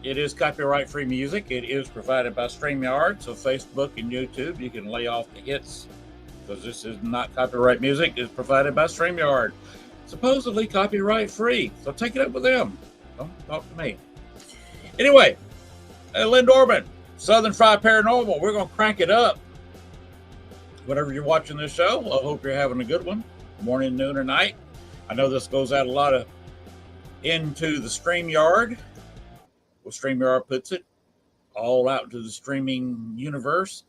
It is copyright-free music. It is provided by StreamYard, so Facebook and YouTube, you can lay off the hits because this is not copyright music. It's provided by StreamYard, supposedly copyright-free. So take it up with them. Don't talk to me. Anyway, Lynn Dorman, Southern Fried Paranormal. We're going to crank it up. Whenever you're watching this show, I hope you're having a good one, morning, noon, or night. I know this goes out a lot of into the StreamYard. Well, StreamYard puts it all out into the streaming universe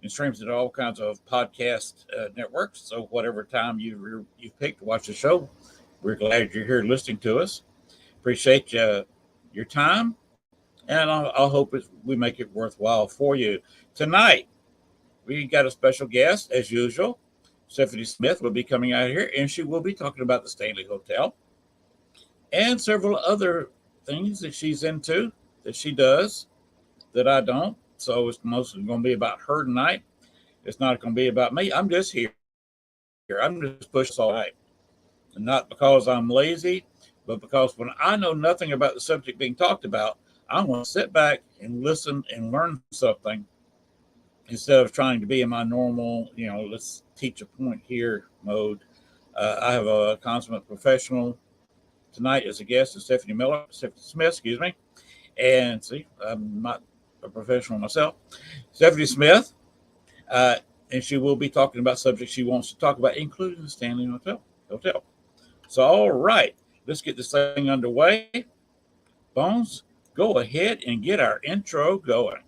and streams it to all kinds of podcast networks. So whatever time you picked to watch the show, we're glad you're here listening to us. Appreciate your time, and I hope we make it worthwhile for you. Tonight, we got a special guest, as usual. Stephanie Smith will be coming out here, and she will be talking about the Stanley Hotel and several other things that she's into, that she does, that I don't. So it's mostly going to be about her tonight. It's not going to be about me. I'm just here. I'm just pushing all night. And not because I'm lazy, but because when I know nothing about the subject being talked about, I want to sit back and listen and learn something instead of trying to be in my normal, let's teach a point here mode. I have a consummate professional tonight as a guest, is Stephanie Smith, excuse me. And see, I'm not a professional myself. Stephanie Smith, and she will be talking about subjects she wants to talk about, including the Stanley Hotel. So, all right, let's get this thing underway. Bones, go ahead and get our intro going.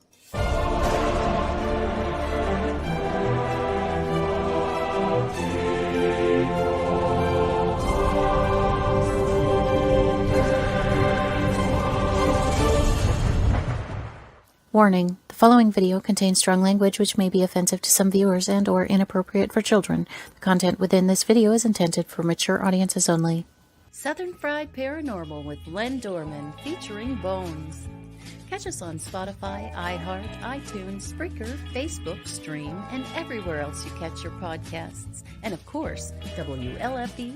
Warning, the following video contains strong language which may be offensive to some viewers and or inappropriate for children. The content within this video is intended for mature audiences only. Southern Fried Paranormal with Len Dorman featuring Bones. Catch us on Spotify, iHeart, iTunes, Spreaker, Facebook, Stream, and everywhere else you catch your podcasts. And of course, WLFE-DB.com.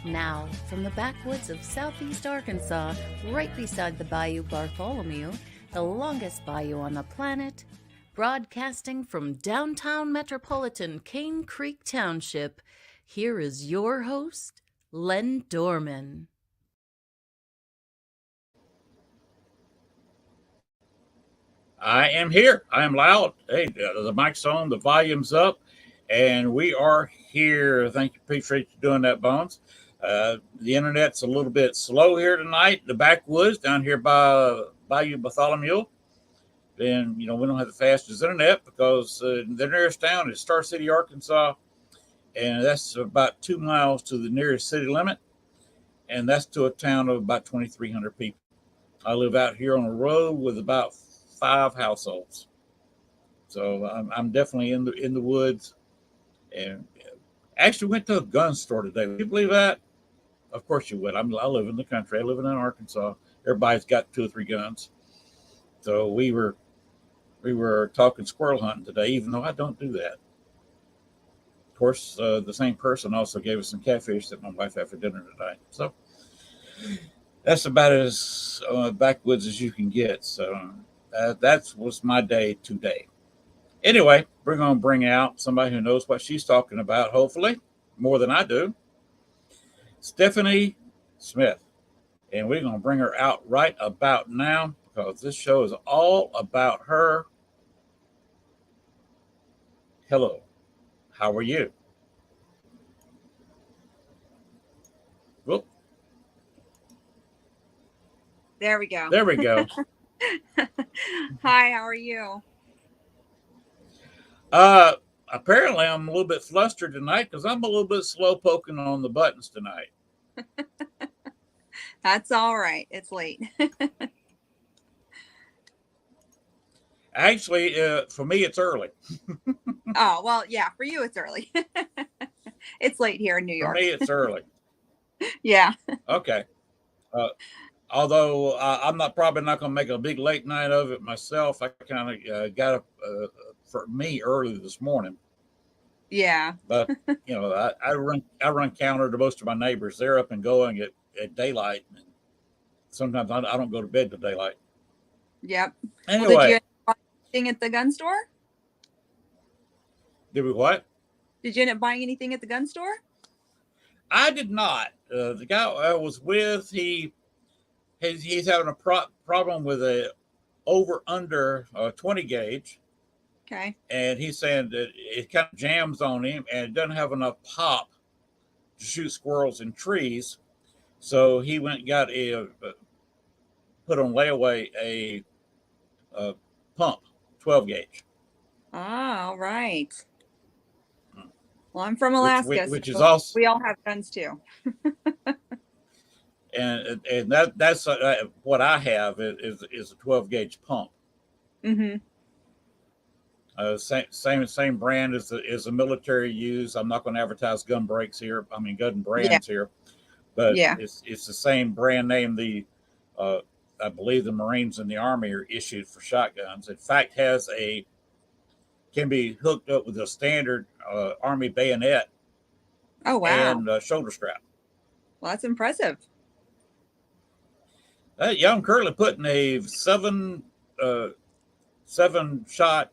Now, from the backwoods of southeast Arkansas, right beside the Bayou Bartholomew, the longest bayou on the planet, broadcasting from downtown metropolitan Cane Creek Township, here is your host, Len Dorman. I am here. I am loud. Hey, the mic's on, the volume's up, and we are here. Thank you. Appreciate you doing that, Bones. The internet's a little bit slow here tonight. The backwoods down here by Bayou Bartholomew. Then, we don't have the fastest internet because the nearest town is Star City, Arkansas. And that's about 2 miles to the nearest city limit. And that's to a town of about 2,300 people. I live out here on a road with about 5 households. So I'm definitely in the woods. And actually went to a gun store today. Would you believe that? Of course you would. I live in the country. I live in Arkansas. Everybody's got 2 or 3 guns. So we were talking squirrel hunting today, even though I don't do that. Of course, the same person also gave us some catfish that my wife had for dinner tonight. So that's about as backwoods as you can get. So that was my day today. Anyway, we're going to bring out somebody who knows what she's talking about, hopefully, more than I do. Stephanie Smith. And we're going to bring her out right about now because this show is all about her. Hello. How are you? Whoop. There we go. There we go. Hi, how are you? Apparently I'm a little bit flustered tonight because I'm a little bit slow poking on the buttons tonight. That's all right. It's late. Actually, for me, it's early. Oh, well, yeah, for you, it's early. It's late here in New York. For me, it's early. Yeah. Okay. Although I'm probably not going to make a big late night of it myself. I kind of got up for me early this morning. Yeah. But I run counter to most of my neighbors. They're up and going at daylight. sometimes I don't go to bed till daylight. Yep. Well, did you Anyway, end up buying anything at the gun store? did we what? Did you end up buying anything at the gun store? I did not. The guy I was with, he's having a problem with a over under 20 gauge, Okay. and he's saying that it kind of jams on him and it doesn't have enough pop to shoot squirrels in trees. So he went and got put on layaway a pump, 12 gauge. Ah, all right. Well, I'm from Alaska, Which is so also, we all have guns too. and that's what I have is a 12 gauge pump. Mm-hmm. Same brand as the military use. I'm not going to advertise gun breaks here. I mean gun Yeah. brands here, but Yeah. it's the same brand name. I believe the Marines and the Army are issued for shotguns. In fact, can be hooked up with a standard Army bayonet Oh, wow. and shoulder strap. Well, that's impressive. Yeah, I'm currently putting a seven shot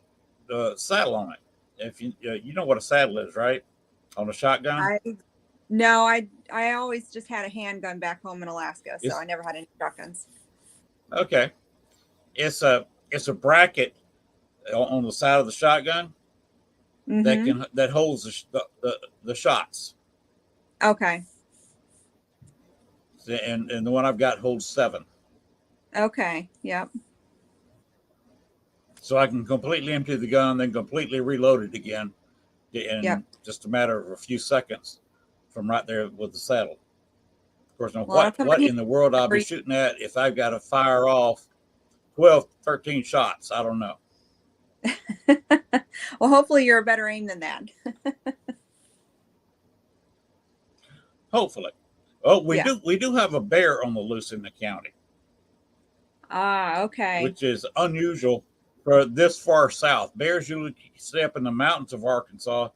saddle on it. If you know what a saddle is, right? On a shotgun. I always just had a handgun back home in Alaska, so I never had any shotguns. Okay, it's a bracket on the side of the shotgun that holds the shots. Okay. And the one I've got holds 7. Okay. Yep. So I can completely empty the gun, then completely reload it again in just a matter of a few seconds from right there with the saddle. Of course, now what in the world I'll be shooting at if I've got to fire off 12, 13 shots? I don't know. Well, hopefully you're a better aim than that. Hopefully. Oh, we do have a bear on the loose in the county. Ah, okay. Which is unusual for this far south. Bears usually stay up in the mountains of Arkansas,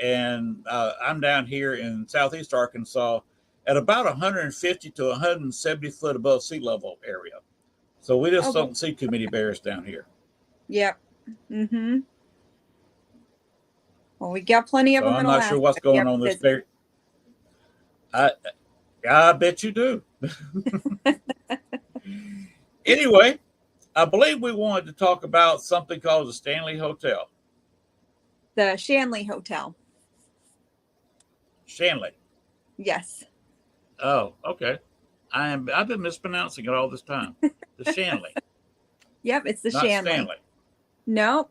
and I'm down here in southeast Arkansas at about 150 to 170 foot above sea level area. So we just don't see too many bears down here. Yep. Mm-hmm. Well, we got plenty of them in Alaska. I'm not sure what's going on this bear. I bet you do. Anyway, I believe we wanted to talk about something called the Stanley Hotel. The Shanley Hotel. Shanley. Yes. Oh, okay. I've been mispronouncing it all this time. The Shanley. Yep, it's the Not Shanley. Stanley. Nope.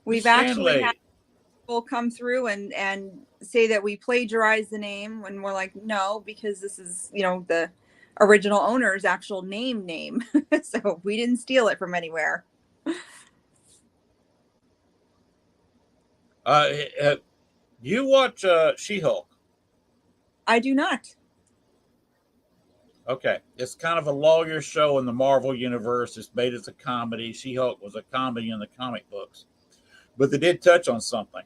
We've actually had people come through and say that we plagiarized the name when we're like, no, because this is, the original owner's actual name. So we didn't steal it from anywhere. You watch She-Hulk? I do not. Okay. It's kind of a lawyer show in the Marvel universe. It's made as a comedy. She-Hulk was a comedy in the comic books. But they did touch on something.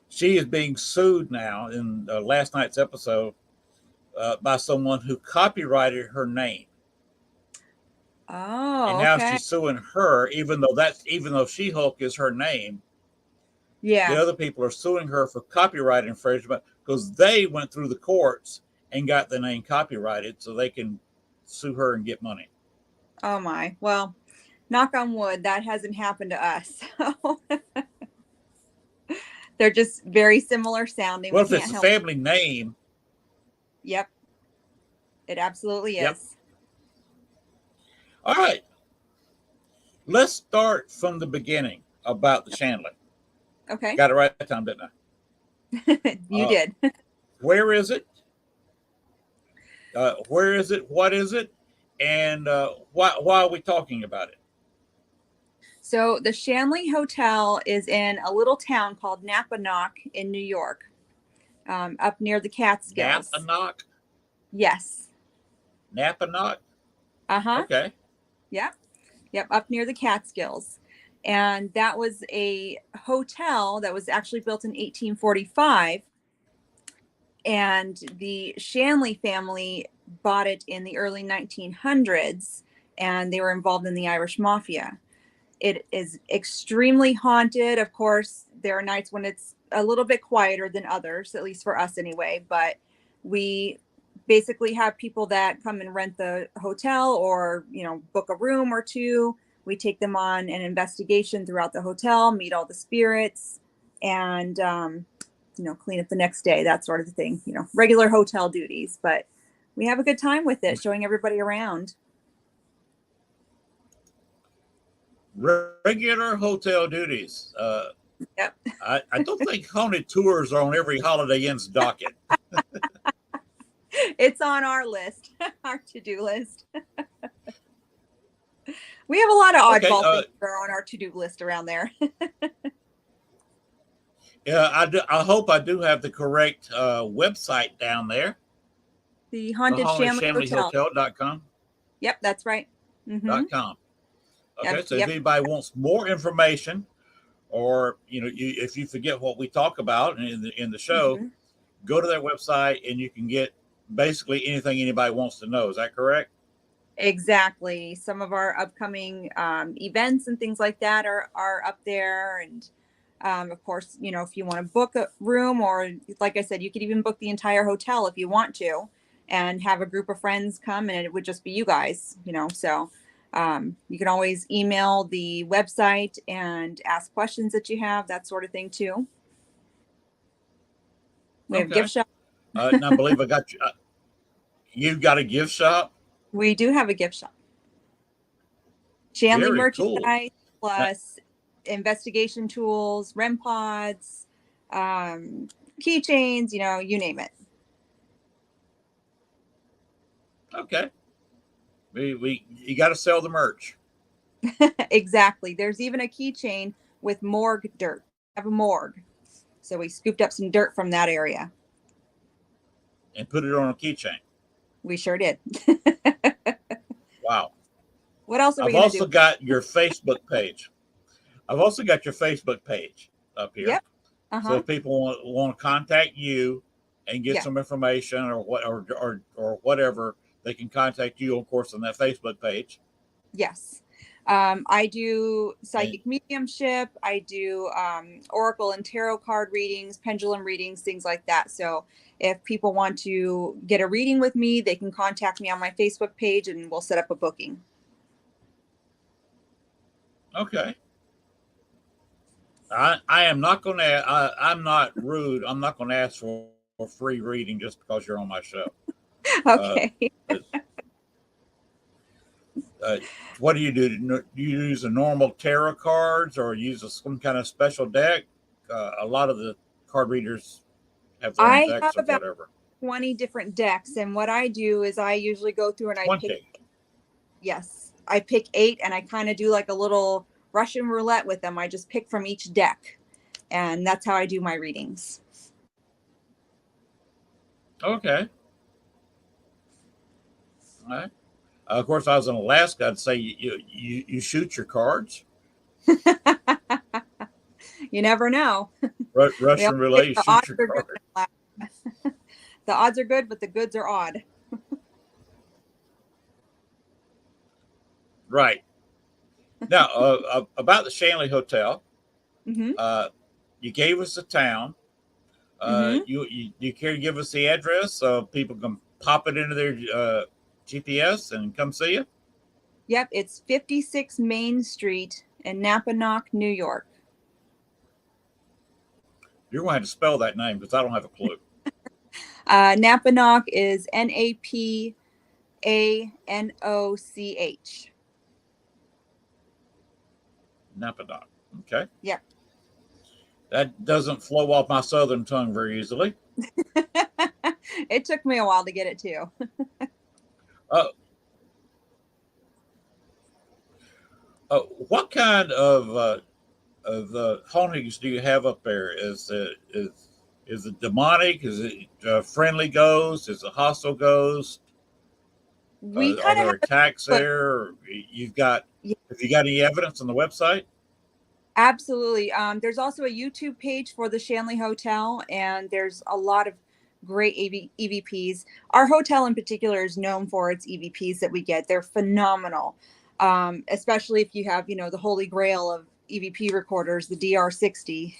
She is being sued now in last night's episode by someone who copyrighted her name. Oh, and now she's suing her, even though She-Hulk is her name. Yeah. The other people are suing her for copyright infringement because they went through the courts and got the name copyrighted, so they can sue her and get money. Oh my! Well, knock on wood, that hasn't happened to us. They're just very similar sounding. Well, if it's a family name. Yep. It absolutely is. Yep. All right. Let's start from the beginning about the Shanley. Okay. Got it right that time, didn't I? You did. Where is it? Where is it? What is it? And why are we talking about it? So the Shanley Hotel is in a little town called Napanoch in New York, up near the Catskills. Napanoch? Yes. Napanoch? Uh-huh. Okay. Yep, up near the Catskills. And that was a hotel that was actually built in 1845. And the Shanley family bought it in the early 1900s, and they were involved in the Irish Mafia. It is extremely haunted. Of course, there are nights when it's a little bit quieter than others, at least for us anyway. But we basically have people that come and rent the hotel, or, book a room or two. We take them on an investigation throughout the hotel, meet all the spirits, and, clean up the next day, that sort of thing, regular hotel duties. But we have a good time with it, showing everybody around. Regular hotel duties. Yep. I don't think haunted tours are on every Holiday Inn's docket. It's on our list, our to-do list. We have a lot of oddball things that are on our to-do list around there. Yeah, I hope I do have the correct website down there. The Haunted Shanley Hotel.com. Yep, that's right. .com. Okay, Yep, so if anybody wants more information, or if you forget what we talk about in the show, go to that website and you can get basically anything anybody wants to know. Is that correct? Exactly. Some of our upcoming events and things like that are up there. And of course, if you want to book a room, or like I said, you could even book the entire hotel if you want to, and have a group of friends come, and it would just be you guys, so you can always email the website and ask questions that you have, that sort of thing too. We have a gift shop. And I believe I got you. You've got a gift shop? We do have a gift shop. Shanley merchandise, cool. Plus investigation tools, REM pods, keychains, you name it. Okay. You got to sell the merch. Exactly. There's even a keychain with morgue dirt. I have a morgue. So we scooped up some dirt from that area. And put it on a keychain. We sure did. Wow. What else are we I've going to do? also got your Facebook page. I've also got your Facebook page up here. Yep. So if people want to contact you and get some information or whatever, they can contact you, of course, on that Facebook page. Yes. I do psychic mediumship. I do oracle and tarot card readings, pendulum readings, things like that. So if people want to get a reading with me, they can contact me on my Facebook page and we'll set up a booking. Okay. I am not going to, I'm not rude. I'm not going to ask for a free reading just because you're on my show. Okay. What do? Do you use a normal tarot cards or use some kind of special deck? A lot of the card readers have their own decks or whatever. 20 different decks. And what I do is I usually go through and I pick 8 and I kind of do like a little Russian roulette with them. I just pick from each deck. And that's how I do my readings. Okay. All right. Of course, if I was in Alaska, I'd say you shoot your cards. You never know. Russian roulette, you shoot your cards. The odds are good, but the goods are odd. Right. Now, about the Shanley Hotel, you gave us the town. You care to give us the address so people can pop it into their GPS and come see you? Yep, it's 56 Main Street in Napanoch, New York. You're going to have to spell that name because I don't have a clue. Napanoch is Napanoch. Napanoch. Okay. Yep. That doesn't flow off my southern tongue very easily. It took me a while to get it too. What kind of hauntings do you have up there? Is it demonic? Is it friendly ghost? Is it hostile ghost? We are there attacks there? Have you got any evidence on the website? Absolutely. There's also a YouTube page for the Shanley Hotel, and there's a lot of great EVPs. Our hotel in particular is known for its EVPs that we get. They're phenomenal, especially if you have, the holy grail of EVP recorders, the DR60.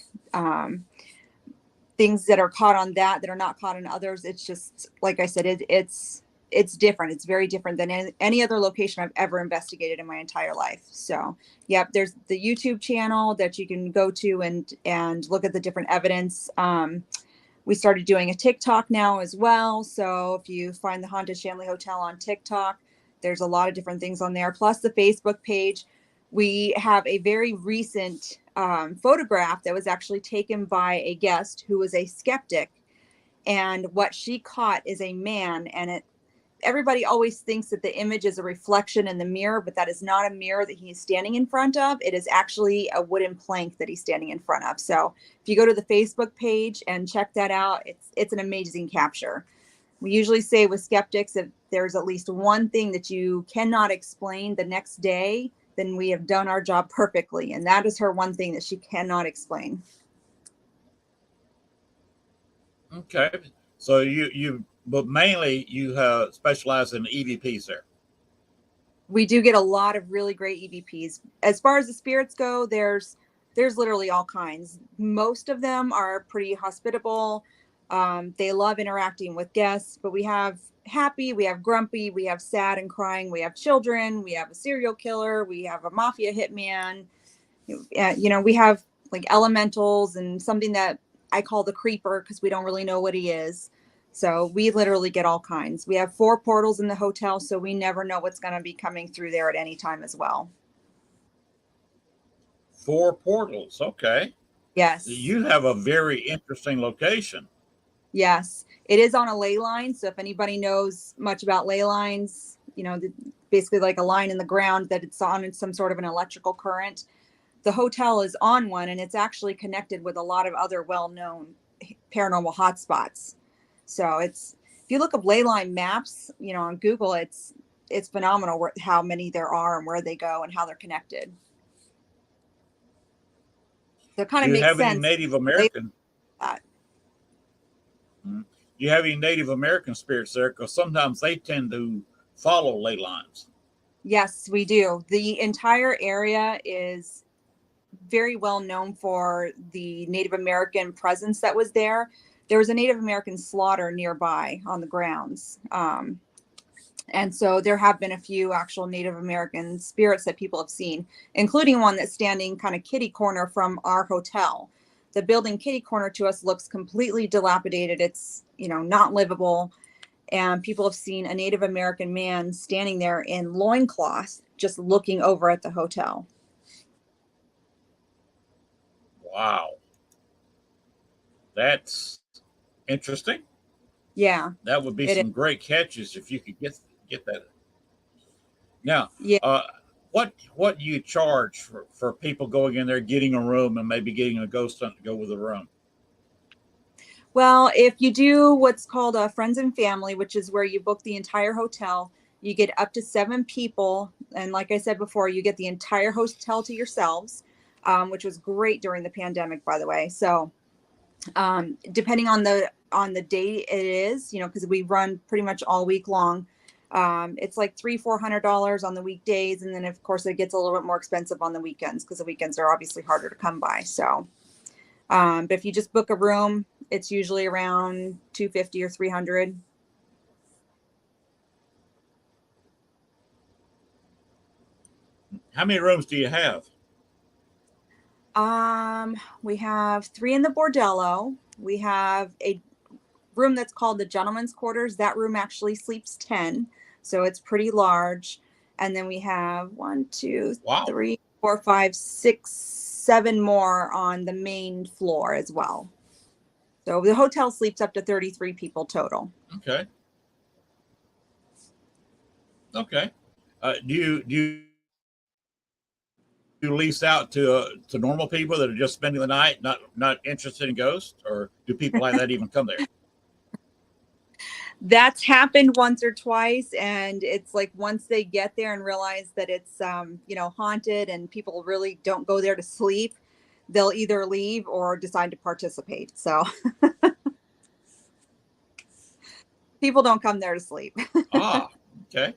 Things that are caught on that are not caught on others. It's just, like I said, it's different. It's very different than any other location I've ever investigated in my entire life. So, yep, there's the YouTube channel that you can go to and look at the different evidence. We started doing a TikTok now as well. So if you find the Haunted Shanley Hotel on TikTok, there's a lot of different things on there. Plus the Facebook page. We have a very recent photograph that was actually taken by a guest who was a skeptic. And what she caught is a man, and everybody always thinks that the image is a reflection in the mirror, but that is not a mirror that he's standing in front of. It is actually a wooden plank that he's standing in front of. So if you go to the Facebook page and check that out, it's an amazing capture. We usually say with skeptics, if there's at least one thing that you cannot explain the next day, then we have done our job perfectly. And that is her one thing that she cannot explain. Okay. So but mainly you specialize in EVPs there. We do get a lot of really great EVPs. As far as the spirits go, there's literally all kinds. Most of them are pretty hospitable. They love interacting with guests, but we have happy, we have grumpy, we have sad and crying, we have children, we have a serial killer, we have a mafia hitman. We have like elementals and something that I call the creeper because we don't really know what he is. So we literally get all kinds. We have 4 portals in the hotel, so we never know what's going to be coming through there at any time as well. 4 portals. Okay. Yes. You have a very interesting location. Yes. It is on a ley line. So if anybody knows much about ley lines, basically like a line in the ground that it's on some sort of an electrical current. The hotel is on one, and it's actually connected with a lot of other well-known paranormal hotspots. So if you look up ley line maps, on Google, it's phenomenal how many there are and where they go and how they're connected. So it kind of makes sense. Do you have any Native American? Do you have any Native American spirits there? Because sometimes they tend to follow ley lines. Yes, we do. The entire area is very well known for the Native American presence that was there. There was a Native American slaughter nearby on the grounds. And so there have been a few actual Native American spirits that people have seen, including one that's standing kind of kitty corner from our hotel. The building kitty corner to us looks completely dilapidated. It's, not livable. And people have seen a Native American man standing there in loincloth, just looking over at the hotel. Wow. That's interesting. Yeah. That would be some great catches if you could get that. Now, yeah. What do you charge for people going in there, getting a room, and maybe getting a ghost hunt to go with the room? Well, if you do what's called a friends and family, which is where you book the entire hotel, you get up to 7 people. And like I said before, you get the entire hotel to yourselves, which was great during the pandemic, by the way. So depending on the day it is, because we run pretty much all week long, it's like $300-400 on the weekdays. And then of course it gets a little bit more expensive on the weekends because the weekends are obviously harder to come by. So, but if you just book a room, it's usually around $250 or $300. How many rooms do you have? We have 3 in the bordello. We have a room that's called the gentleman's quarters. That room actually sleeps 10, so it's pretty large. And then we have 1, 2, 3, 4, 5, 6, 7 more on the main floor as well. So the hotel sleeps up to 33 people total. Okay. Do you lease out to normal people that are just spending the night, not interested in ghosts, or do people like that even come there? That's happened once or twice, and it's like once they get there and realize that it's haunted and people really don't go there to sleep, they'll either leave or decide to participate. So People don't come there to sleep. Ah, okay.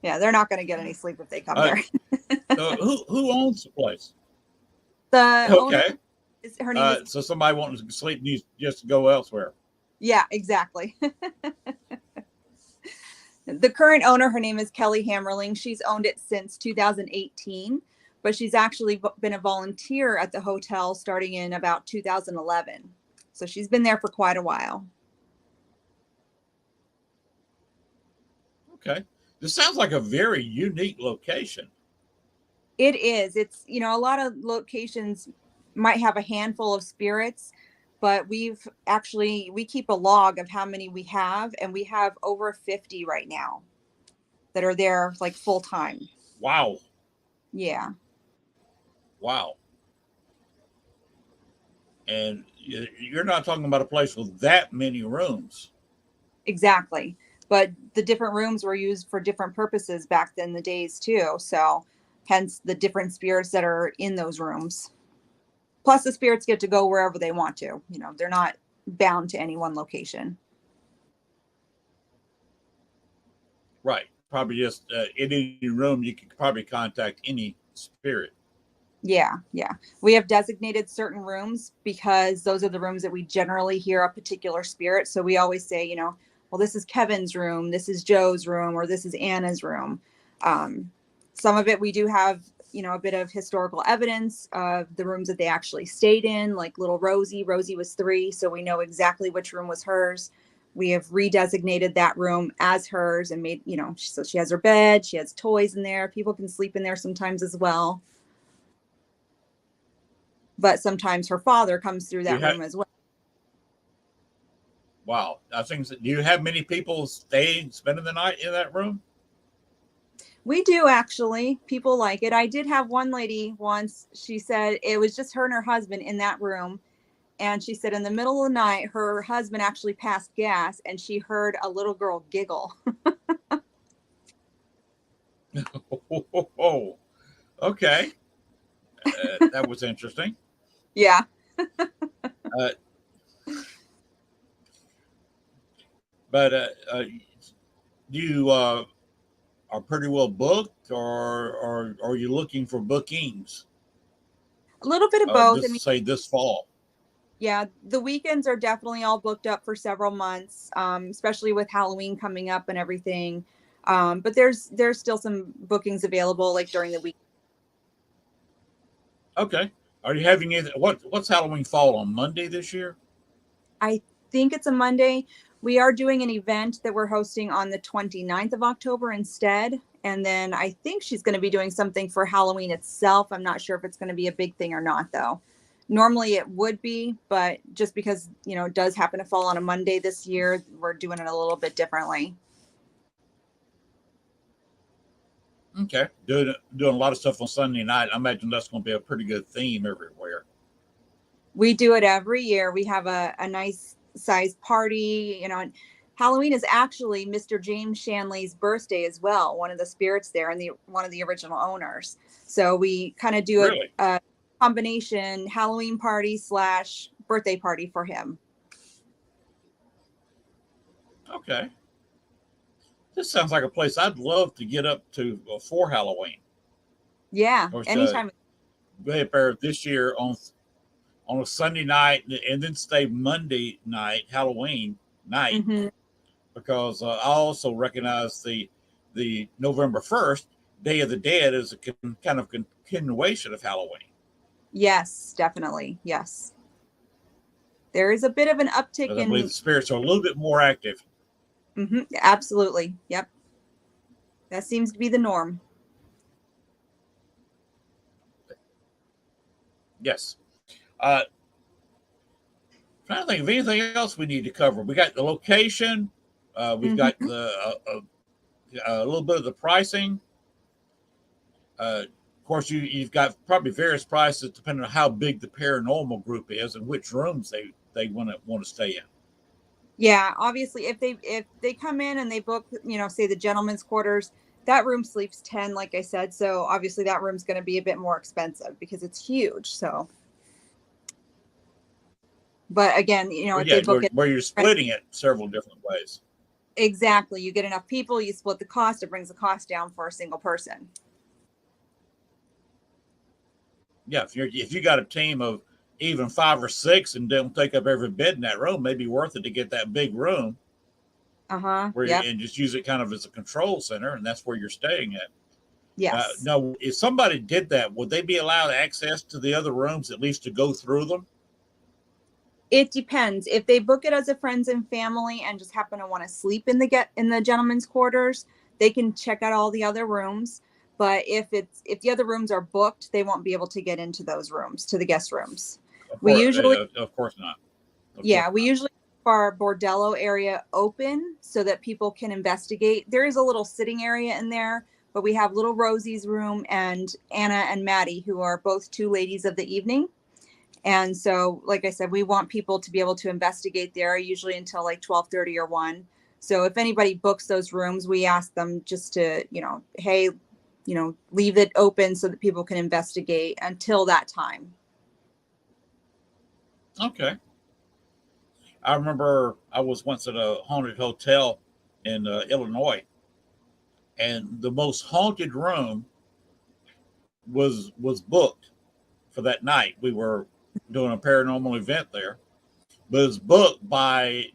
Yeah, they're not going to get any sleep if they come Uh, there. so who owns the place? The owner Okay. is, her name is, So somebody wanting to sleep needs just to go elsewhere. yeah, exactly. The current owner, her name is Kelly Hammerling. She's owned it since 2018, but she's actually been a volunteer at the hotel starting in about 2011. So she's been there for quite a while. Okay. This sounds like a very unique location. It is. It's, you know, a lot of locations might have a handful of spirits, but we keep a log of how many we have, and we have over 50 right now that are there like full time. Wow. Yeah. Wow. And you're not talking about a place with that many rooms. Exactly. But the different rooms were used for different purposes back then the days too. So hence the different spirits that are in those rooms. Plus the spirits get to go wherever they want to. You know, they're not bound to any one location. Right. Probably just in any room, you could probably contact any spirit. Yeah, yeah. We have designated certain rooms because those are the rooms that we generally hear a particular spirit. So we always say, you know, well, this is Kevin's room, this is Joe's room, or this is Anna's room. Some of it we do have, you know, a bit of historical evidence of the rooms that they actually stayed in, like little Rosie. Rosie was 3, so we know exactly which room was hers. We have redesignated that room as hers and made, you know, so she has her bed, she has toys in there. People can sleep in there sometimes as well. But sometimes her father comes through that room as well. Wow. I think, do you have many people spending the night in that room? We do actually. People like it. I did have one lady once, she said it was just her and her husband in that room. And she said in the middle of the night, her husband actually passed gas and she heard a little girl giggle. Oh, okay. That was interesting. Yeah. Uh, but you are pretty well booked, or are you looking for bookings? A little bit of both. I mean, Say this fall. yeah, the weekends are definitely all booked up for several months, especially with Halloween coming up and everything. But there's still some bookings available like during the week. Okay. Are you having it? What's Halloween fall on Monday this year? I think it's a Monday. We are doing an event that we're hosting on the 29th of October instead. And then I think she's going to be doing something for Halloween itself. I'm not sure if it's going to be a big thing or not, though. Normally it would be, but just because, you know, it does happen to fall on a Monday this year, we're doing it a little bit differently. Okay. Doing a lot of stuff on Sunday night. I imagine that's going to be a pretty good theme everywhere. We do it every year. We have a nice size party, you know, and Halloween is actually Mr. James Shanley's birthday as well, one of the spirits there and one of the original owners. So we kind of do Really? a combination Halloween party / birthday party for him. Okay. This sounds like a place I'd love to get up to for Halloween. Yeah, Or anytime. go up there this year on a Sunday night and then stay Monday night, Halloween night, Mm-hmm. because I also recognize the November 1st, Day of the Dead, is a kind of continuation of Halloween. Yes, definitely. Yes. There is a bit of an uptick Because I believe the spirits are a little bit more active. Mm-hmm, absolutely. Yep. That seems to be the norm. Yes. Trying to think of anything else we need to cover. We got the location. We've got a little bit of the pricing. Of course, you've got probably various prices depending on how big the paranormal group is and which rooms they want to stay in. Yeah, obviously, if they come in and they book, you know, say the gentleman's quarters, that room sleeps 10, like I said. So obviously, that room's going to be a bit more expensive because it's huge. So But again, Well, if yeah, they book it, where you're splitting it several different ways. exactly, you get enough people, you split the cost, it brings the cost down for a single person. Yeah, if you got a team of even 5 or 6 and don't take up every bed in that room, maybe worth it to get that big room where Yep. and just use it kind of as a control center, and that's where you're staying at. Yes. Now, if somebody did that, would they be allowed access to the other rooms at least to go through them? It depends. If they book it as a friends and family and just happen to want to sleep in the gentleman's quarters, they can check out all the other rooms. But if the other rooms are booked, they won't be able to get into those rooms, to the guest rooms. We usually Of course not. We usually keep our bordello area open so that people can investigate. There is a little sitting area in there, but we have little Rosie's room and Anna and Maddie, who are both two ladies of the evening. And so, like I said, we want people to be able to investigate there, usually until like 12:30 or 1. So if anybody books those rooms, we ask them just to, hey, leave it open so that people can investigate until that time. Okay. I remember I was once at a haunted hotel in Illinois, and the most haunted room was booked for that night. We were doing a paranormal event there, but it was booked by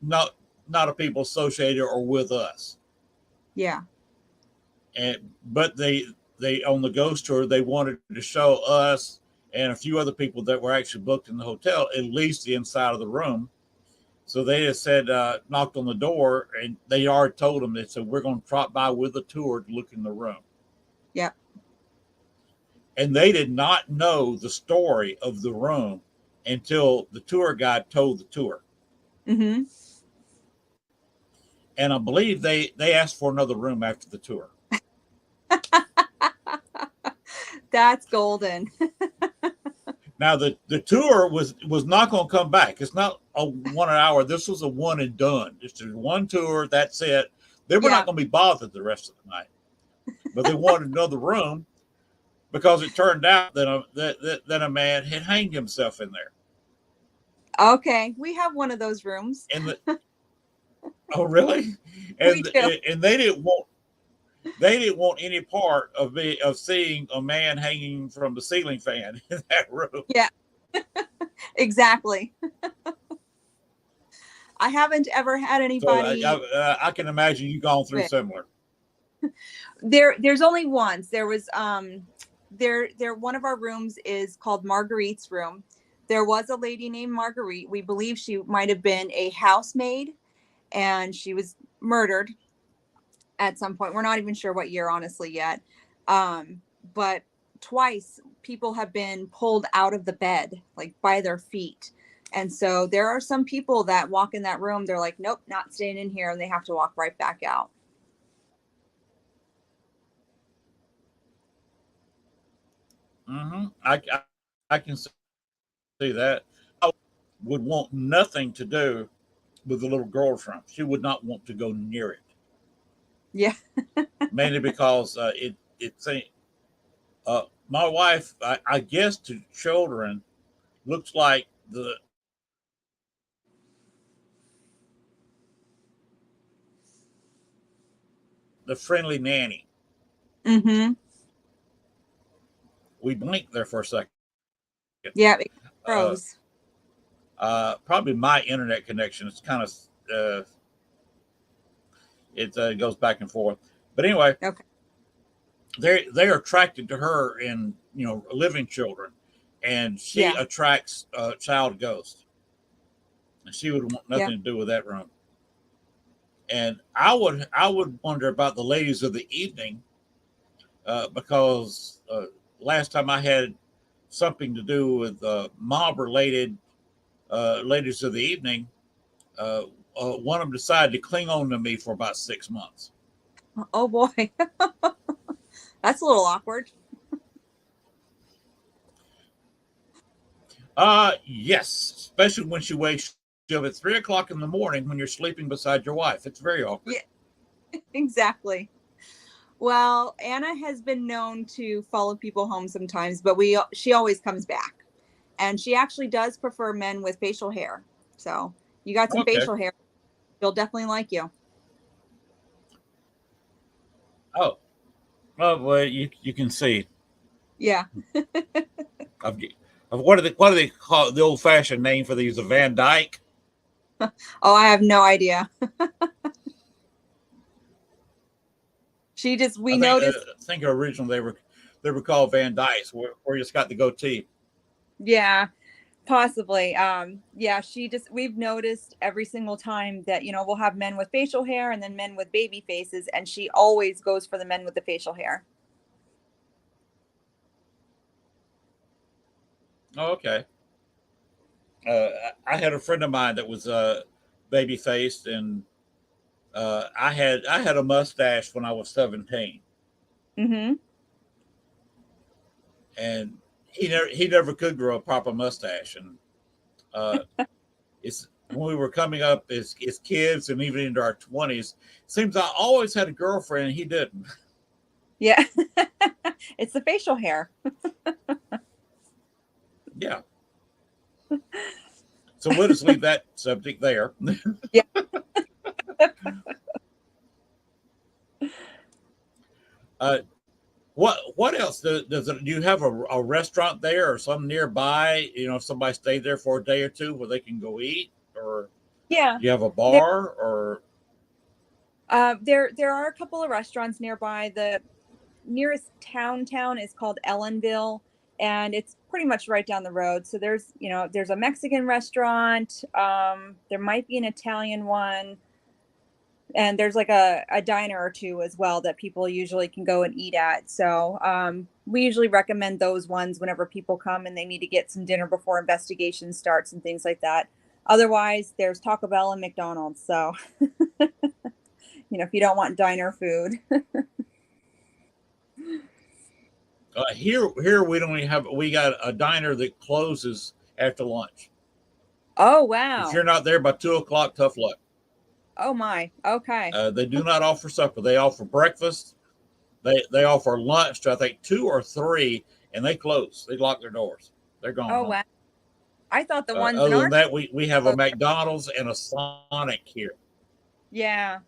not a people associated or with us. Yeah. But they on the ghost tour, they wanted to show us and a few other people that were actually booked in the hotel at least the inside of the room. So they just said, knocked on the door, and they already told them, they said, we're going to drop by with a tour to look in the room. Yeah. And they did not know the story of the room until the tour guide told the tour. Mm-hmm. And I believe they asked for another room after the tour. That's golden. Now the tour was not going to come back. It's not a 1 hour. This was a one and done. Just one tour. That's it. They were not going to be bothered the rest of the night, but they wanted another room because it turned out that a man had hanged himself in there. Okay, we have one of those rooms. Oh really? And they didn't want any part of seeing a man hanging from the ceiling fan in that room. Yeah, exactly. I haven't ever had anybody. So I can imagine you gone through similar. There's only once. There was one of our rooms is called Marguerite's room. There was a lady named Marguerite. We believe she might have been a housemaid, and she was murdered at some point. We're not even sure what year, honestly, yet. But twice people have been pulled out of the bed, like by their feet. And so there are some people that walk in that room. They're like, nope, not staying in here. And they have to walk right back out. Mm-hmm. I can see that. I would want nothing to do with the little girl's room. She would not want to go near it. Yeah. Mainly because it's my wife, I guess to children, looks like the friendly nanny. Mm-hmm. We blinked there for a second. Yeah. It froze. Probably my internet connection is kind of it goes back and forth. But anyway, okay. They're attracted to her in living children, and she attracts child ghosts, and she would want nothing to do with that room. And I would wonder about the ladies of the evening, because last time I had something to do with mob related ladies of the evening, one of them decided to cling on to me for about 6 months. Oh boy. That's a little awkward. Yes, especially when she wakes up at 3 o'clock in the morning when you're sleeping beside your wife. It's very awkward. Yeah, exactly. Well, Anna has been known to follow people home sometimes, but she always comes back. And she actually does prefer men with facial hair. So you got some Okay. facial hair. She'll definitely like you. Oh, well, you can see. Yeah. I've, what do they call the old fashioned name for these? A Van Dyke. Oh, I have no idea. We noticed. I think originally they were called Van Dykes, where you just got the goatee. Yeah, possibly. Yeah, we've noticed every single time that, we'll have men with facial hair and then men with baby faces, and she always goes for the men with the facial hair. Oh, okay. Uh, I had a friend of mine that was baby faced, and I had a mustache when I was 17, Mm-hmm. and he never could grow a proper mustache, and uh, it's when we were coming up as kids and even into our 20s. It seems I always had a girlfriend, and he didn't. Yeah. It's the facial hair. Yeah. So we'll just leave that subject there. Yeah. uh, what else does it? Do you have a restaurant there or some nearby? If somebody stayed there for a day or two, where they can go eat, or Yeah. do you have a There, bar or? there are a couple of restaurants nearby. The nearest town is called Ellenville, and it's pretty much right down the road. So there's a Mexican restaurant. There might be an Italian one, and there's like a diner or two as well that people usually can go and eat at. So we usually recommend those ones whenever people come and they need to get some dinner before investigation starts and things like that. Otherwise, there's Taco Bell and McDonald's. So if you don't want diner food. Here we don't even have. We got a diner that closes after lunch. Oh, If wow. you're not there by 2 o'clock, tough luck. Oh my. Okay. They do not offer supper. They offer breakfast. They offer lunch to I think 2 or 3, and they close. They lock their doors. They're going Oh, home. wow. I thought the ones in Other than our that, we have a closed. McDonald's and a Sonic here. Yeah.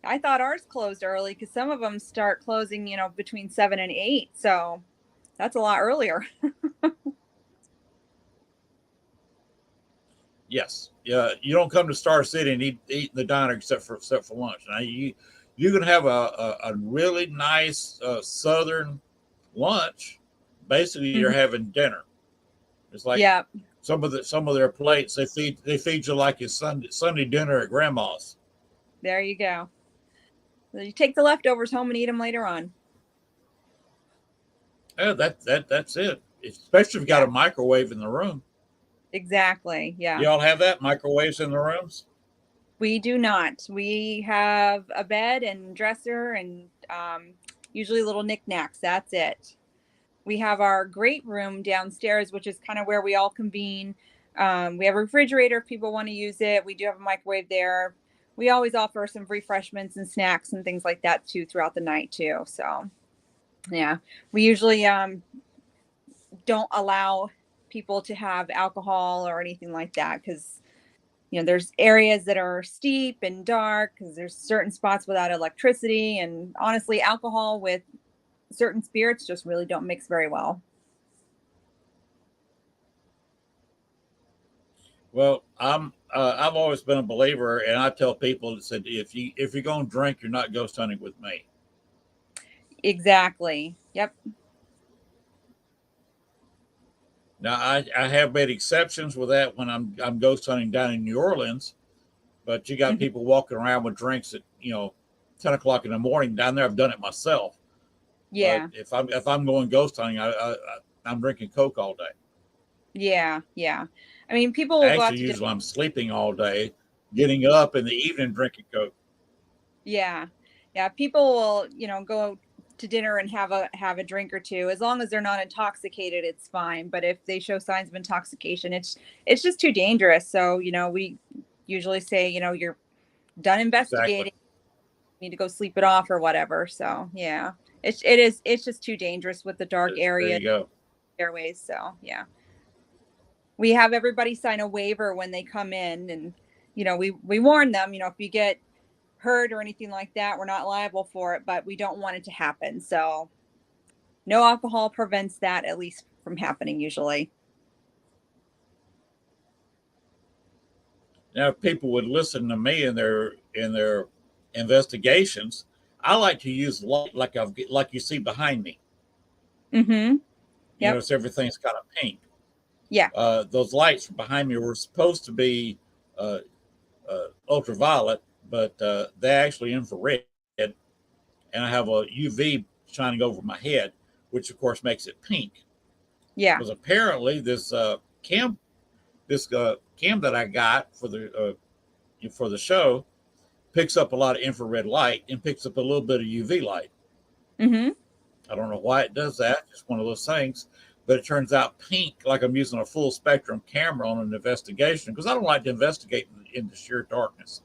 I thought ours closed early because some of them start closing, between 7 and 8. So that's a lot earlier. Yes, yeah. You don't come to Star City and eat in the diner except for lunch. Now you can have a really nice Southern lunch. Basically, you're Mhm. having dinner. It's like Yeah. some of their plates they feed you like it's Sunday dinner at grandma's. There you go. So you take the leftovers home and eat them later on. Yeah, that's it. Especially if you got Yeah. a microwave in the room. Exactly. Yeah. Y'all have that microwaves in the rooms? We do not. We have a bed and dresser and usually little knickknacks. That's it. We have our great room downstairs, which is kind of where we all convene. We have a refrigerator if people want to use it. We do have a microwave there. We always offer some refreshments and snacks and things like that too throughout the night too. So yeah, we usually don't allow people to have alcohol or anything like that because there's areas that are steep and dark because there's certain spots without electricity, and honestly, alcohol with certain spirits just really don't mix very well. Well, I've always been a believer, and I tell people that said if you're going to drink, you're not ghost hunting with me. Exactly. Yep. Now I have made exceptions with that when I'm ghost hunting down in New Orleans, but you got Mhm. people walking around with drinks at 10 o'clock in the morning down there. I've done it myself, but Yeah. if I'm going ghost hunting, I'm drinking Coke all day. Yeah. Yeah. I mean, people will go out Actually, to dinner. usually I'm sleeping all day, getting up in the evening drinking Coke. Yeah. Yeah. People will, go to dinner and have a drink or two. As long as they're not intoxicated, it's fine. But if they show signs of intoxication, it's just too dangerous. So, we usually say, you're done Exactly. investigating, you need to go sleep it off or whatever. So yeah. It's just too dangerous with the dark There area you go. airways. So yeah. we have everybody sign a waiver when they come in, and we warn them, if you get hurt or anything like that, we're not liable for it, but we don't want it to happen. So no alcohol prevents that, at least from happening usually. Now, if people would listen to me in their investigations, I like to use light like you see behind me. Mm-hmm. Yep. So everything's kind of pink. Yeah. Those lights behind me were supposed to be ultraviolet, but they're actually infrared, and I have a UV shining over my head, which of course makes it pink. Yeah. Because apparently this cam that I got for the show picks up a lot of infrared light and picks up a little bit of UV light. Mm-hmm. I don't know why it does that. Just one of those things. But it turns out pink, like I'm using a full spectrum camera on an investigation, because I don't like to investigate in the sheer darkness.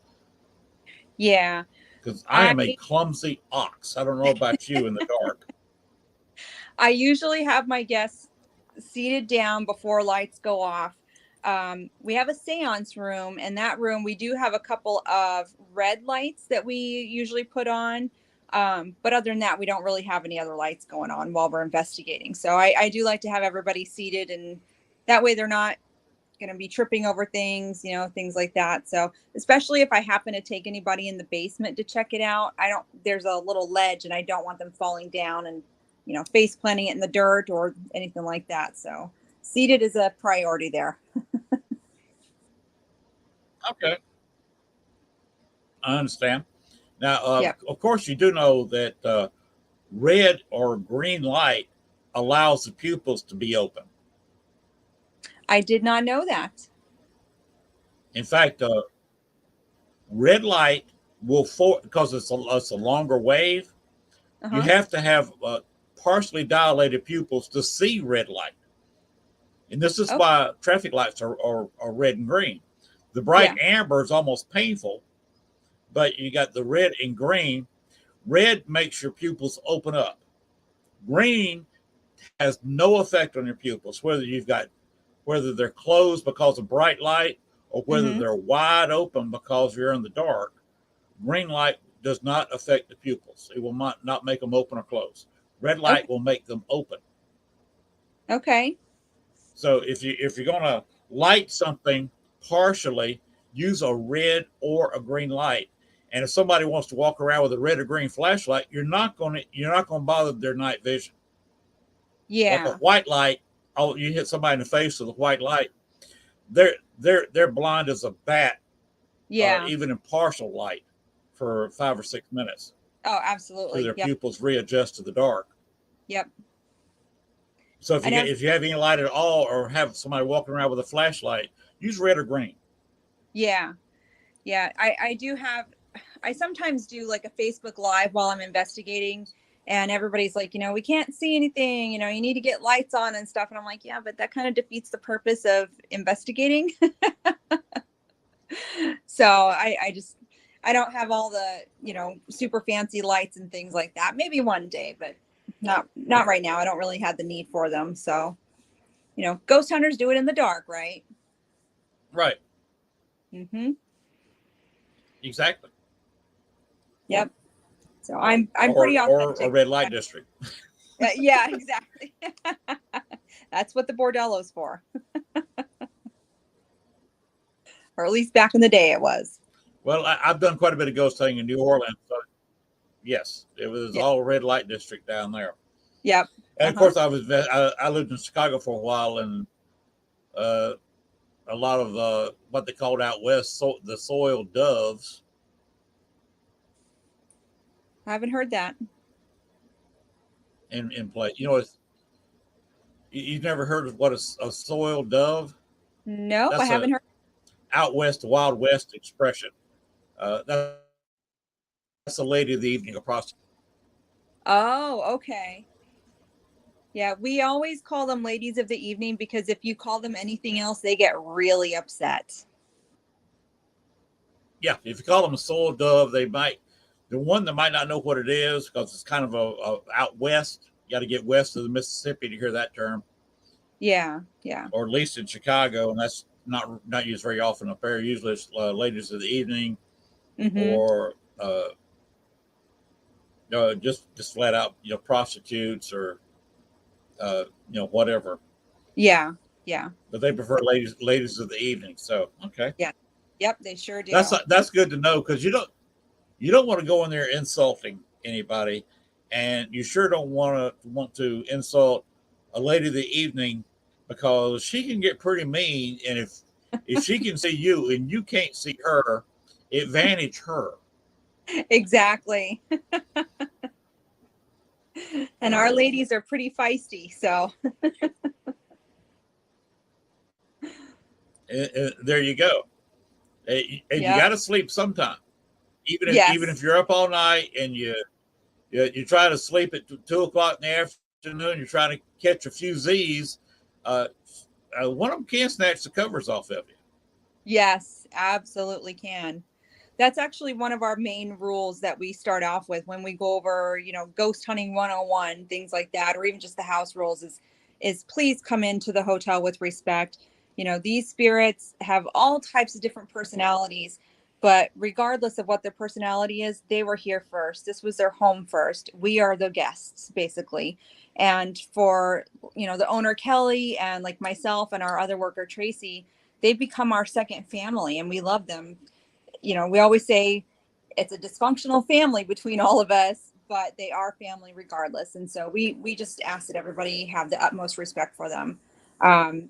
Yeah. Because I am a clumsy ox. I don't know about you in the dark. I usually have my guests seated down before lights go off. We have a seance room. In that room, we do have a couple of red lights that we usually put on. But other than that, we don't really have any other lights going on while we're investigating. So I do like to have everybody seated, and that way they're not going to be tripping over things, things like that. So especially if I happen to take anybody in the basement to check it out, there's a little ledge and I don't want them falling down and, face planting it in the dirt or anything like that. So seated is a priority there. Okay. I understand. Now, of course, you do know that red or green light allows the pupils to be open. I did not know that. In fact, red light because it's a longer wave, you have to have partially dilated pupils to see red light. And this is why traffic lights are red and green. The bright amber is almost painful, but you got the red and green. Red makes your pupils open up. Green has no effect on your pupils, whether they're closed because of bright light or whether they're wide open because you're in the dark. Green light does not affect the pupils. It will not make them open or close. Red light will make them open. Okay. So if you're going to light something partially, use a red or a green light. And if somebody wants to walk around with a red or green flashlight, you're not going to bother their night vision. Yeah. Like a white light, you hit somebody in the face with a white light, they're blind as a bat. Yeah. Even in partial light for 5 or 6 minutes. Oh, absolutely. So their pupils readjust to the dark. Yep. So if you have any light at all, or have somebody walking around with a flashlight, use red or green. Yeah. Yeah. I sometimes do like a Facebook Live while I'm investigating, and everybody's like, we can't see anything, you need to get lights on and stuff. And I'm like, yeah, but that kind of defeats the purpose of investigating. So I don't have all the, super fancy lights and things like that. Maybe one day, but not right now. I don't really have the need for them. So, ghost hunters do it in the dark, right? Right. Mm-hmm. Exactly. Yep. So I'm pretty authentic. Or a red light district. Yeah, exactly. That's what the bordello's for. Or at least back in the day it was. Well, I've done quite a bit of ghost hunting in New Orleans. So yes, it was all red light district down there. Yep. And of course, I lived in Chicago for a while, and a lot of what they called out west, the soiled doves. I haven't heard that. In play, you've never heard of what a soiled dove? Nope, I haven't heard. Out west, Wild West expression. That's the lady of the evening across. Oh, okay. Yeah, we always call them ladies of the evening, because if you call them anything else, they get really upset. Yeah, if you call them a soiled dove, the one that might not know what it is, because it's kind of a out west. You got to get west of the Mississippi to hear that term. Yeah. Yeah. or at least in Chicago, and that's not used very often up there. Usually it's ladies of the evening, Mm-hmm. or just flat out prostitutes, or whatever. Yeah. Yeah. But they prefer ladies of the evening. So okay, Yeah. Yep. They sure that's do. that's good to know, because you don't want to go in there insulting anybody, and you sure don't want to insult a lady of the evening, because she can get pretty mean, and if she can see you and you can't see her, advantage her. Exactly. And our ladies are pretty feisty. So, There you go. And you yeah. got to sleep sometime, even if Yes. you're up all night and you try to sleep at 2 o'clock in the afternoon. You're trying to catch a few Z's. Uh, One of them can snatch the covers off of you. Yes, absolutely can. That's actually one of our main rules that we start off with when we go over, ghost hunting 101, things like that, or even just the house rules is please come into the hotel with respect. These spirits have all types of different personalities, but regardless of what their personality is, they were here first. This was their home first. We are the guests, basically. And for, the owner Kelly and like myself and our other worker Tracy, they've become our second family and we love them. We always say it's a dysfunctional family between all of us, but they are family regardless. And so we just ask that everybody have the utmost respect for them.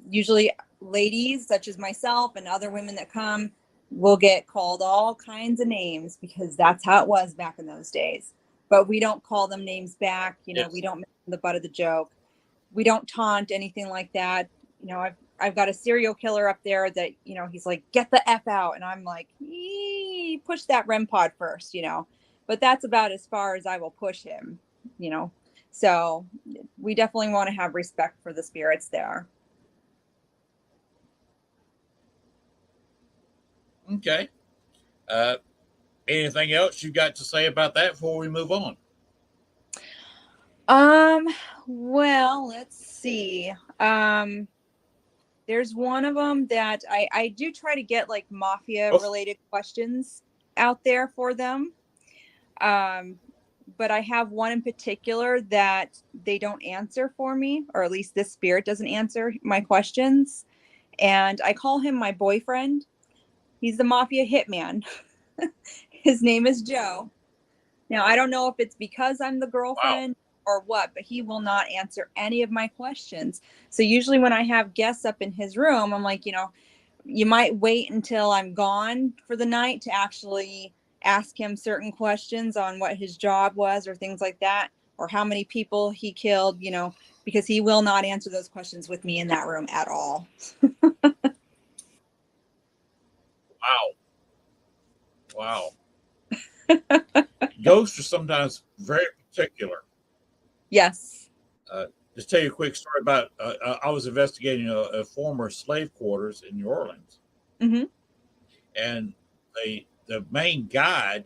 Usually ladies such as myself and other women that come will get called all kinds of names because that's how it was back in those days. But we don't call them names back. We Yes. don't make them the butt of the joke. We don't taunt anything like that. I've got a serial killer up there that, he's like, get the F out. And I'm like, push that REM pod first, but that's about as far as I will push him, you know? So we definitely want to have respect for the spirits there. Okay. Uh, Anything else you got to say about that before we move on? Well, let's see. There's one of them that I do try to get like mafia Oh, related questions out there for them. Um, but I have one in particular that they don't answer for me, or at least this spirit doesn't answer my questions. And I call him my boyfriend. He's the mafia hitman. His name is Joe. Now, I don't know if it's because I'm the wow. girlfriend or what, but he will not answer any of my questions. So usually when I have guests up in his room, I'm like, you might wait until I'm gone for the night to actually ask him certain questions on what his job was or things like that, or how many people he killed, because he will not answer those questions with me in that room at all. Wow. Wow. Ghosts are sometimes very particular. Yes. Uh, just tell you a quick story about I was investigating a former slave quarters in New Orleans, Mm-hmm. and the main guide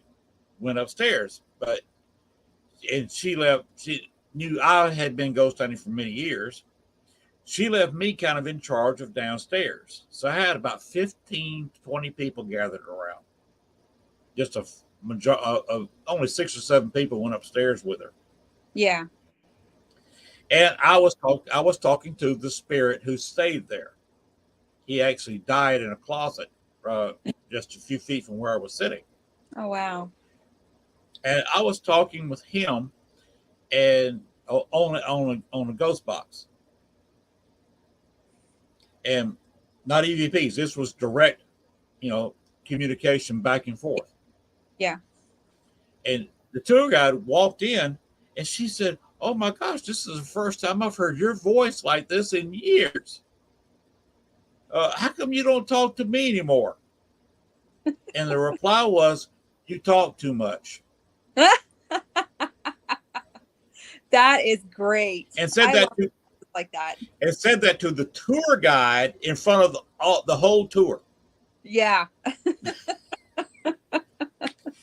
went upstairs, and she left. She knew I had been ghost hunting for many years. She left me kind of in charge of downstairs, so I had about 15 to 20 people gathered around. Just only 6 or 7 people went upstairs with her. Yeah. And I was talking to the spirit who stayed there. He actually died in a closet, uh, just a few feet from where I was sitting. Oh, wow. And I was talking with him, and on a ghost box, and not EVPs. This was direct, you know, communication back and forth. Yeah. And the tour guide walked in, and she said, "Oh my gosh, this is the first time I've heard your voice like this in years. How come you don't talk to me anymore?" And the reply was, "You talk too much." That is great. And said I that love to, like that. and said that to the tour guide in front of the whole tour. Yeah.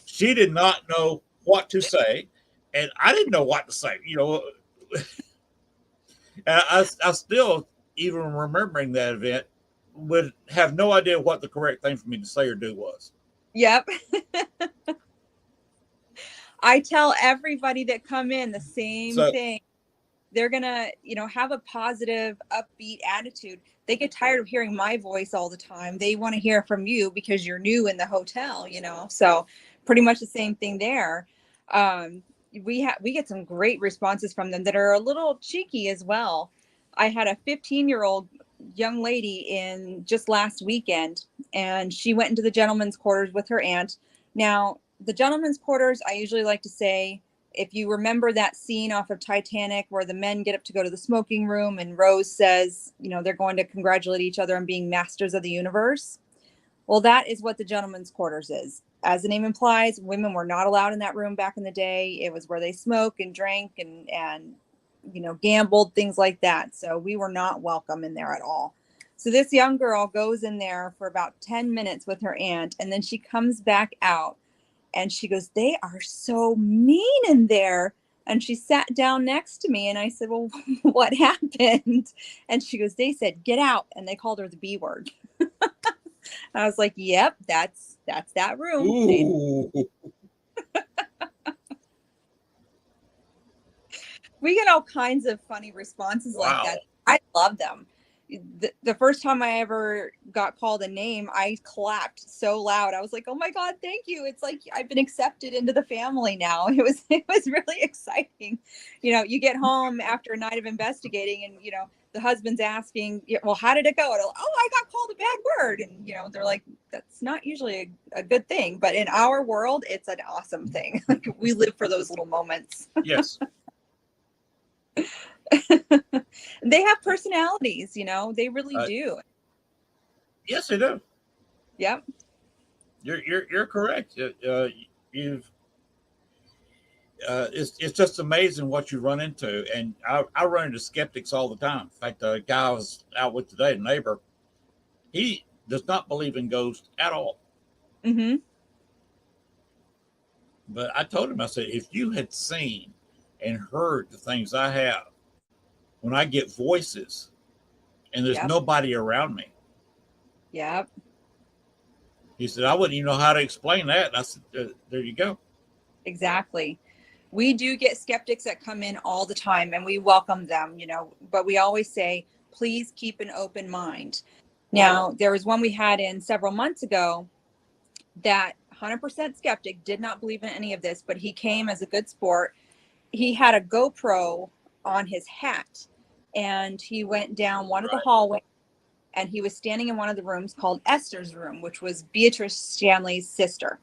She did not know what to say, and I didn't know what to say. And I still even remembering that event, would have no idea what the correct thing for me to say or do was. Yep. I tell everybody that come in the same So, thing. They're going to, have a positive, upbeat attitude. They get tired of hearing my voice all the time. They want to hear from you because you're new in the hotel, So pretty much the same thing there. We get some great responses from them that are a little cheeky as well. I had a 15-year-old young lady in just last weekend, and she went into the gentleman's quarters with her aunt. Now, the gentleman's quarters, I usually like to say, if you remember that scene off of Titanic where the men get up to go to the smoking room and Rose says, they're going to congratulate each other on being masters of the universe. Well, that is what the gentleman's quarters is. As the name implies, women were not allowed in that room back in the day. It was where they smoked and drank and gambled, things like that. So we were not welcome in there at all. So this young girl goes in there for about 10 minutes with her aunt, and then she comes back out and she goes, "They are so mean in there." And she sat down next to me and I said, "Well, what happened?" And she goes, "They said, get out." And they called her the B word. I was like, "Yep, that's that room." ooh, We get all kinds of funny responses like wow. that. I love them. The first time I ever got called a name, I clapped so loud. I was like, "Oh my God, thank you." It's like I've been accepted into the family now. It was really exciting. You get home after a night of investigating and, the husband's asking, "Well, how did it go?" And, "Oh, I got called a bad word." And, they're like, that's not usually a good thing. But in our world, it's an awesome thing. Like, we live for those little moments. Yes. They have personalities, they really Uh, do. yes, they do. Yep. You're correct. You've it's just amazing what you run into, and I run into skeptics all the time. In fact, the guy I was out with today, a neighbor, he does not believe in ghosts at all. Mm-hmm. But I told him, I said, if you had seen and heard the things I have when I get voices and there's Yep. nobody around me, Yep. he said, I wouldn't even know how to explain that. And I said, there you go. Exactly. We do get skeptics that come in all the time and we welcome them, but we always say, please keep an open mind. Now, there was one we had in several months ago that 100% skeptic, did not believe in any of this, but he came as a good sport. He had a GoPro on his hat and he went down one of the hallways and he was standing in one of the rooms called Esther's room, which was Beatrice Stanley's sister.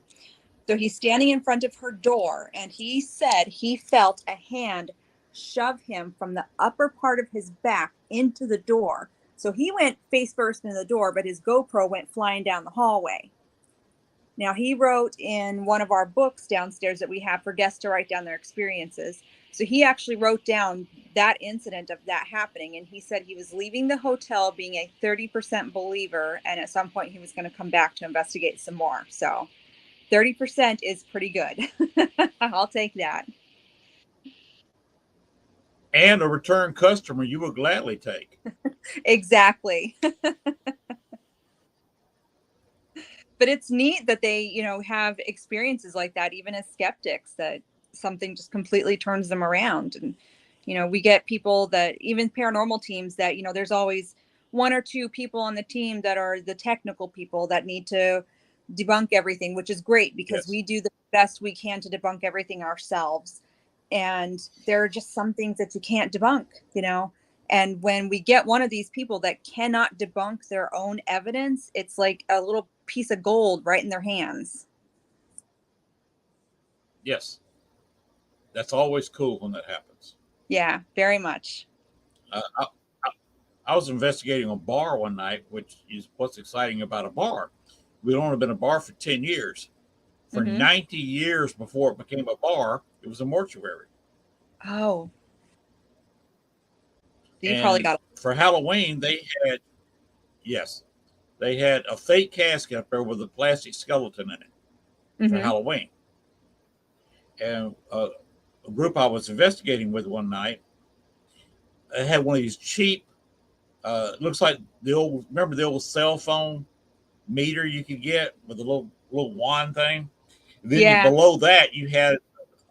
So he's standing in front of her door and he said he felt a hand shove him from the upper part of his back into the door. So he went face first into the door, but his GoPro went flying down the hallway. Now, he wrote in one of our books downstairs that we have for guests to write down their experiences. So he actually wrote down that incident of that happening. And he said he was leaving the hotel being a 30% believer. And at some point he was going to come back to investigate some more. So 30% is pretty good. I'll take that. And a return customer you will gladly take. Exactly. But it's neat that they, have experiences like that, even as skeptics, that something just completely turns them around. And, we get people that even paranormal teams that, there's always one or two people on the team that are the technical people that need to debunk everything, which is great because Yes. we do the best we can to debunk everything ourselves. And there are just some things that you can't debunk, And when we get one of these people that cannot debunk their own evidence, it's like a little piece of gold right in their hands. Yes. That's always cool when that happens. Yeah, very much. I was investigating a bar one night, which is what's exciting about a bar. We'd only been a bar for 10 years. For 90 years before it became a bar, it was a mortuary. Oh. You And probably got for Halloween, they had a fake casket up there with a plastic skeleton in it for Halloween. And a group I was investigating with one night, I had one of these cheap Looks like remember the old cell phone meter you could get with the little wand thing. And then Yeah. below that you had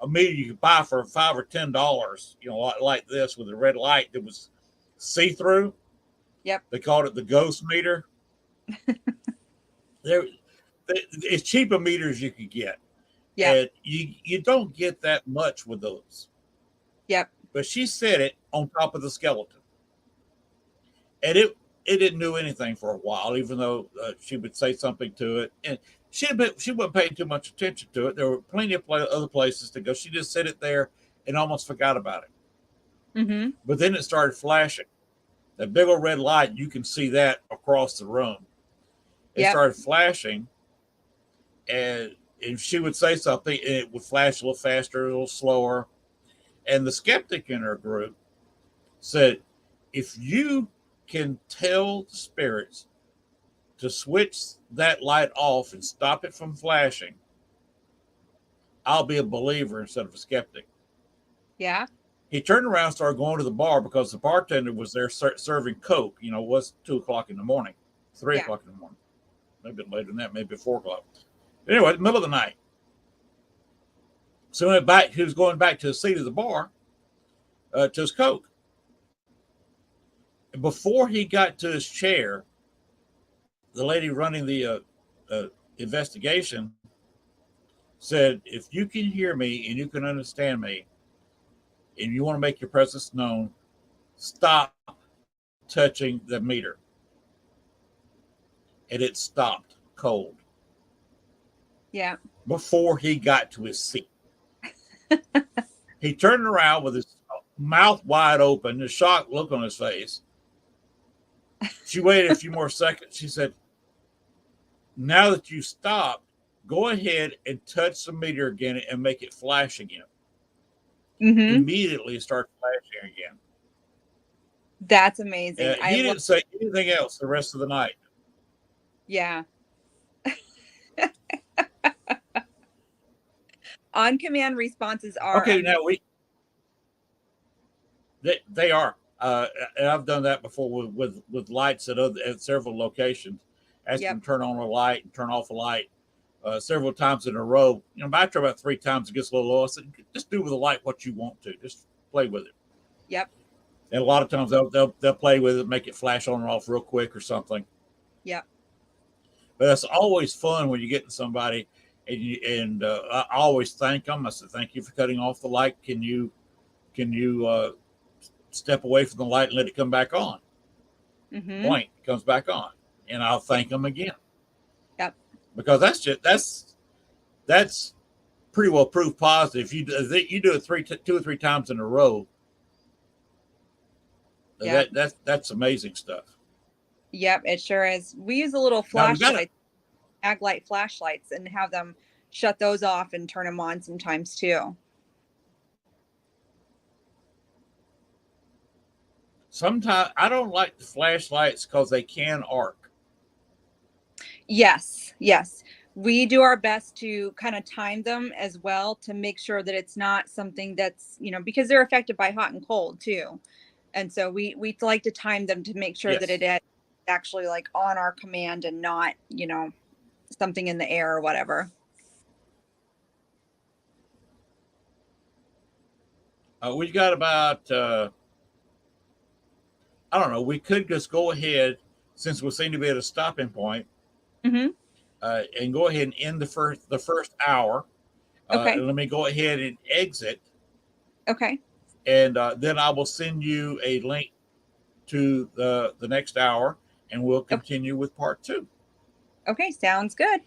a meter you could buy for $5 or $10. Like this with a red light that was see through. Yep. They called it the ghost meter. There, it's cheaper meters you could get, Yeah. and you don't get that much with those. Yep. But she set it on top of the skeleton, and it didn't do anything for a while, even though she would say something to it, and she wasn't paying too much attention to it. There were plenty of other places to go. She just set it there and almost forgot about it. Mm-hmm. But then it started flashing. That big old red light, you can see that across the room. It started flashing, and she would say something, and it would flash a little faster, a little slower. And the skeptic in her group said, if you can tell the spirits to switch that light off and stop it from flashing, I'll be a believer instead of a skeptic. Yeah. He turned around and started going to the bar because the bartender was there serving Coke. It was 2:00 in the morning, 3:00 in the morning. Maybe later than that, maybe 4:00. Anyway, middle of the night. So he was going back to the seat of the bar to his Coke. Before he got to his chair, the lady running the investigation said, if you can hear me and you can understand me and you want to make your presence known, stop touching the meter. And it stopped cold. Yeah. Before he got to his seat. He turned around with his mouth wide open, a shocked look on his face. She waited a few more seconds. She said, now that you stopped, go ahead and touch the meter again and make it flash again. Mm-hmm. Immediately start flashing again. That's amazing. He didn't say anything else the rest of the night. Yeah. On-command responses are okay. Now they are. And I've done that before with lights at several locations. Ask them to turn on a light and turn off a light several times in a row. After about 3 times, it gets a little low. I said, just do with the light what you want to. Just play with it. Yep. And a lot of times they'll play with it, make it flash on and off real quick or something. Yep. But that's always fun when you get to somebody and I always thank them. I said, thank you for cutting off the light. Can you step away from the light and let it come back on? Mm-hmm. Blank, it comes back on, and I'll thank them again. Yep. Because that's pretty well proof positive. You do it 2 or 3 times in a row. Yep. That's amazing stuff. Yep, it sure is. We use a little flashlight, Aglite flashlights, and have them shut those off and turn them on sometimes too. Sometimes I don't like the flashlights because they can arc. Yes. We do our best to kind of time them as well to make sure that it's not something that's, because they're affected by hot and cold too. And so we like to time them to make sure that it is actually like on our command and not, something in the air or whatever. We've got about, I don't know, we could just go ahead, since we seem to be at a stopping point, mm-hmm. And go ahead and end the first hour. Okay. Let me go ahead and exit. Okay. And then I will send you a link to the next hour, and we'll continue with part 2. Okay, sounds good.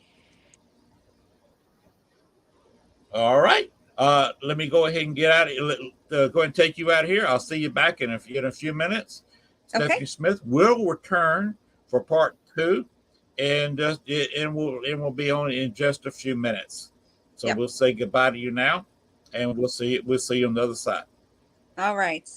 All right. Let me go ahead and get out. Go ahead and take you out of here. I'll see you back in a few minutes. Stephanie Smith will return for part 2, and we'll be on in just a few minutes. So we'll say goodbye to you now, and we'll see you on the other side. All right.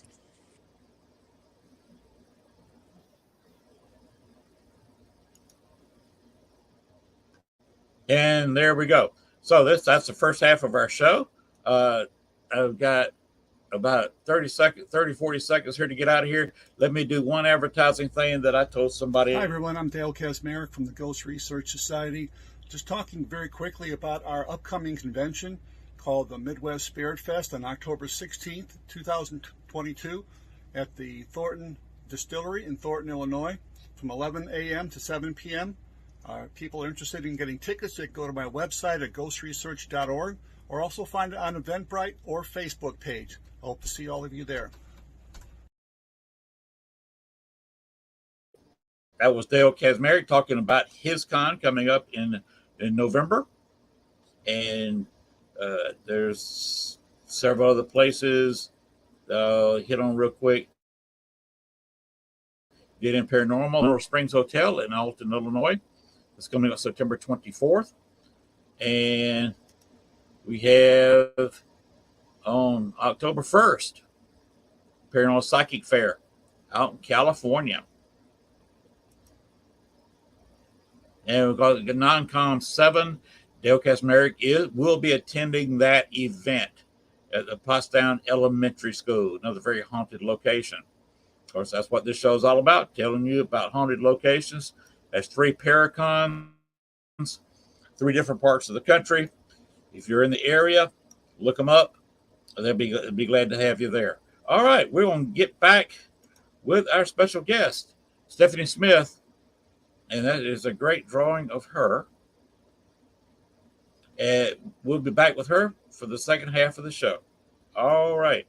And there we go. So that's the first half of our show. I've got about 40 seconds here to get out of here. Let me do one advertising thing that I told somebody. Hi everyone, I'm Dale Kazmarek from the Ghost Research Society. Just talking very quickly about our upcoming convention called the Midwest Spirit Fest on October 16th, 2022 at the Thornton Distillery in Thornton, Illinois from 11 a.m. to 7 p.m. People are interested in getting tickets, they go to my website at ghostresearch.org or also find it on Eventbrite or Facebook page. I hope to see all of you there. That was Dale Kazmarek talking about his con coming up in November. And there's several other places hit on real quick. Get in Paranormal, Mineral Springs Hotel in Alton, Illinois. It's coming up September 24th. And we have on October 1st, Paranormal Psychic Fair out in California. And we've got the Non-Com 7. Dale Kazmarek will be attending that event at the Pottstown Elementary School, another very haunted location. Of course, that's what this show is all about, telling you about haunted locations. There's 3 Paracons, 3 different parts of the country. If you're in the area, look them up. They'll be glad to have you there. All right, we're going to get back with our special guest, Stephanie Smith, and that is a great drawing of her. And we'll be back with her for the second half of the show. All right.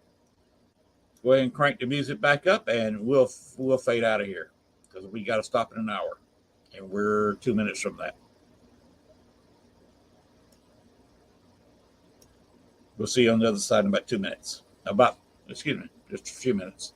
Go ahead and crank the music back up, and we'll fade out of here because we got to stop in an hour, and we're 2 minutes from that. We'll see you on the other side in about 2 minutes. Just a few minutes.